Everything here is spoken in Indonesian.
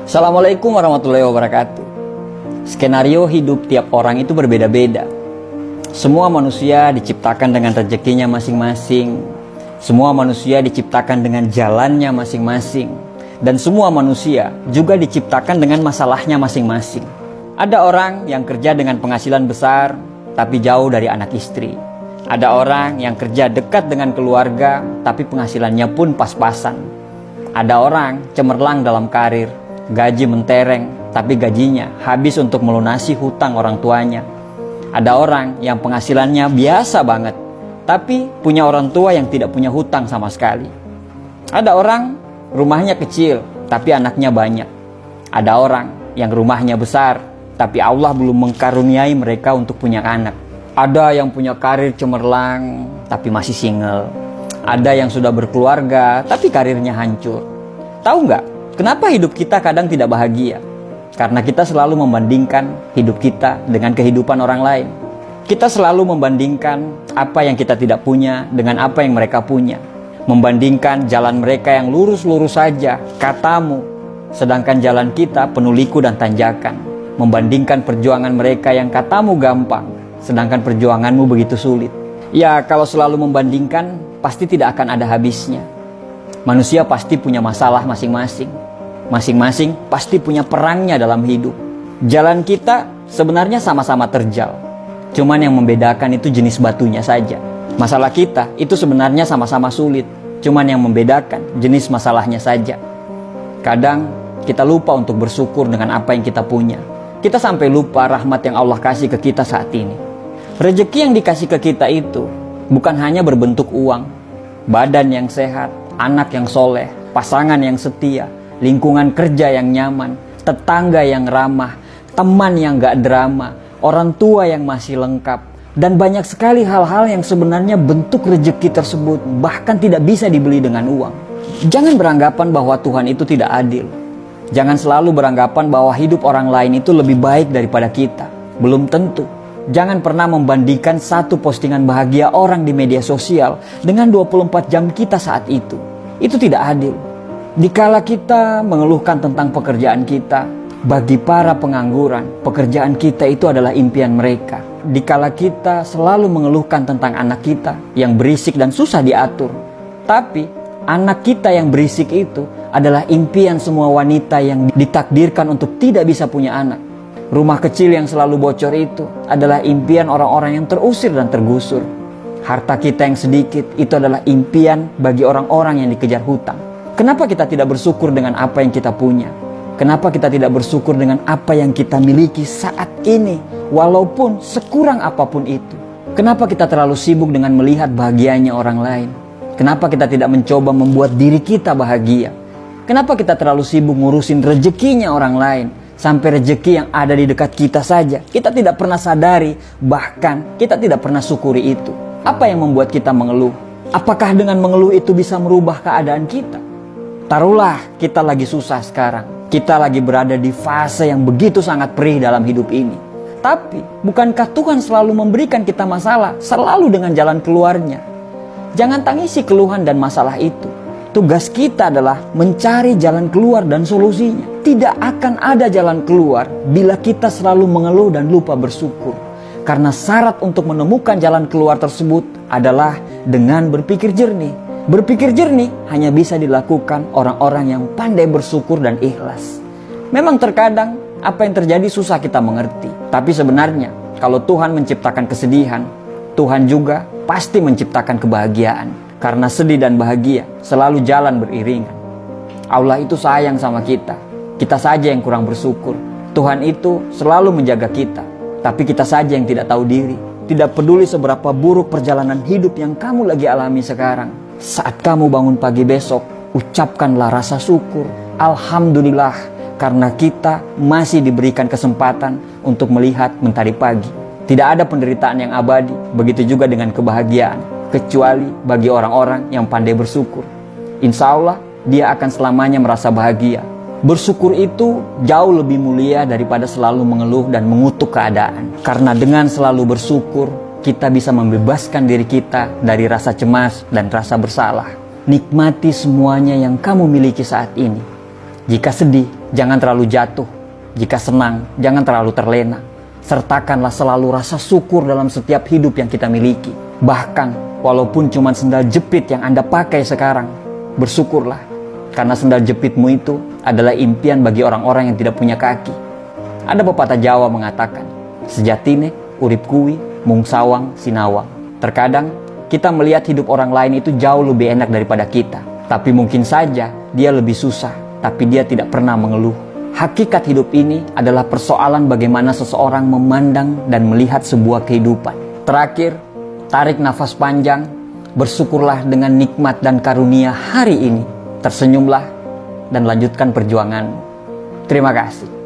Assalamualaikum warahmatullahi wabarakatuh. Skenario hidup tiap orang itu berbeda-beda. Semua manusia diciptakan dengan rezekinya masing-masing. Semua manusia diciptakan dengan jalannya masing-masing. Dan semua manusia juga diciptakan dengan masalahnya masing-masing. Ada orang yang kerja dengan penghasilan besar, tapi jauh dari anak istri. Ada orang yang kerja dekat dengan keluarga, tapi penghasilannya pun pas-pasan. Ada orang cemerlang dalam karir, gaji mentereng, tapi gajinya habis untuk melunasi hutang orang tuanya. Ada orang yang penghasilannya biasa banget, tapi punya orang tua yang tidak punya hutang sama sekali. Ada orang rumahnya kecil, tapi anaknya banyak. Ada orang yang rumahnya besar, tapi Allah belum mengkaruniai mereka untuk punya anak. Ada yang punya karir cemerlang, tapi masih single. Ada yang sudah berkeluarga, tapi karirnya hancur. Tahu nggak? Kenapa hidup kita kadang tidak bahagia? Karena kita selalu membandingkan hidup kita dengan kehidupan orang lain. Kita selalu membandingkan apa yang kita tidak punya dengan apa yang mereka punya. Membandingkan jalan mereka yang lurus-lurus saja, katamu, sedangkan jalan kita penuh liku dan tanjakan. Membandingkan perjuangan mereka yang katamu gampang, sedangkan perjuanganmu begitu sulit. Ya, kalau selalu membandingkan, pasti tidak akan ada habisnya. Manusia pasti punya masalah masing-masing. Masing-masing pasti punya perangnya dalam hidup. Jalan kita sebenarnya sama-sama terjal. Cuman yang membedakan itu jenis batunya saja. Masalah kita itu sebenarnya sama-sama sulit. Cuman yang membedakan jenis masalahnya saja. Kadang kita lupa untuk bersyukur dengan apa yang kita punya. Kita sampai lupa rahmat yang Allah kasih ke kita saat ini. Rezeki yang dikasih ke kita itu bukan hanya berbentuk uang, badan yang sehat, anak yang soleh, pasangan yang setia, lingkungan kerja yang nyaman, tetangga yang ramah, teman yang gak drama, orang tua yang masih lengkap, dan banyak sekali hal-hal yang sebenarnya bentuk rezeki tersebut bahkan tidak bisa dibeli dengan uang. Jangan beranggapan bahwa Tuhan itu tidak adil. Jangan selalu beranggapan bahwa hidup orang lain itu lebih baik daripada kita. Belum tentu. Jangan pernah membandingkan satu postingan bahagia orang di media sosial dengan 24 jam kita saat itu. Itu tidak adil. Dikala kita mengeluhkan tentang pekerjaan kita, bagi para pengangguran, pekerjaan kita itu adalah impian mereka. Dikala kita selalu mengeluhkan tentang anak kita yang berisik dan susah diatur, tapi anak kita yang berisik itu adalah impian semua wanita yang ditakdirkan untuk tidak bisa punya anak. Rumah kecil yang selalu bocor itu adalah impian orang-orang yang terusir dan tergusur. Harta kita yang sedikit itu adalah impian bagi orang-orang yang dikejar hutang. Kenapa kita tidak bersyukur dengan apa yang kita punya? Kenapa kita tidak bersyukur dengan apa yang kita miliki saat ini, walaupun sekurang apapun itu? Kenapa kita terlalu sibuk dengan melihat bahagianya orang lain? Kenapa kita tidak mencoba membuat diri kita bahagia? Kenapa kita terlalu sibuk ngurusin rezekinya orang lain? Sampai rezeki yang ada di dekat kita saja kita tidak pernah sadari, bahkan kita tidak pernah syukuri itu. Apa yang membuat kita mengeluh? Apakah dengan mengeluh itu bisa merubah keadaan kita? Taruhlah kita lagi susah sekarang. Kita lagi berada di fase yang begitu sangat perih dalam hidup ini. Tapi, bukankah Tuhan selalu memberikan kita masalah, selalu dengan jalan keluarnya? Jangan tangisi keluhan dan masalah itu. Tugas kita adalah mencari jalan keluar dan solusinya. Tidak akan ada jalan keluar bila kita selalu mengeluh dan lupa bersyukur. Karena syarat untuk menemukan jalan keluar tersebut adalah dengan berpikir jernih. Berpikir jernih hanya bisa dilakukan orang-orang yang pandai bersyukur dan ikhlas. Memang terkadang apa yang terjadi susah kita mengerti. Tapi sebenarnya kalau Tuhan menciptakan kesedihan, Tuhan juga pasti menciptakan kebahagiaan. Karena sedih dan bahagia selalu jalan beriringan. Allah itu sayang sama kita. Kita saja yang kurang bersyukur. Tuhan itu selalu menjaga kita. Tapi kita saja yang tidak tahu diri. Tidak peduli seberapa buruk perjalanan hidup yang kamu lagi alami sekarang. Saat kamu bangun pagi besok, ucapkanlah rasa syukur. Alhamdulillah, karena kita masih diberikan kesempatan untuk melihat mentari pagi. Tidak ada penderitaan yang abadi, begitu juga dengan kebahagiaan. Kecuali bagi orang-orang yang pandai bersyukur. Insya Allah, dia akan selamanya merasa bahagia. Bersyukur itu jauh lebih mulia daripada selalu mengeluh dan mengutuk keadaan. Karena dengan selalu bersyukur, kita bisa membebaskan diri kita dari rasa cemas dan rasa bersalah. Nikmati semuanya yang kamu miliki saat ini. Jika sedih, Jangan terlalu jatuh. Jika senang, jangan terlalu terlena. Sertakanlah selalu rasa syukur dalam setiap hidup yang kita miliki. Bahkan, walaupun cuma sendal jepit yang Anda pakai sekarang, bersyukurlah. Karena sendal jepitmu itu adalah impian bagi orang-orang yang tidak punya kaki. Ada pepatah Jawa mengatakan, sejatine urip kuwi mung sawang sinawang. Terkadang, kita melihat hidup orang lain itu jauh lebih enak daripada kita. Tapi mungkin saja dia lebih susah, tapi dia tidak pernah mengeluh. Hakikat hidup ini adalah persoalan bagaimana seseorang memandang dan melihat sebuah kehidupan. Terakhir, tarik nafas panjang, bersyukurlah dengan nikmat dan karunia hari ini. Tersenyumlah dan lanjutkan perjuanganmu. Terima kasih.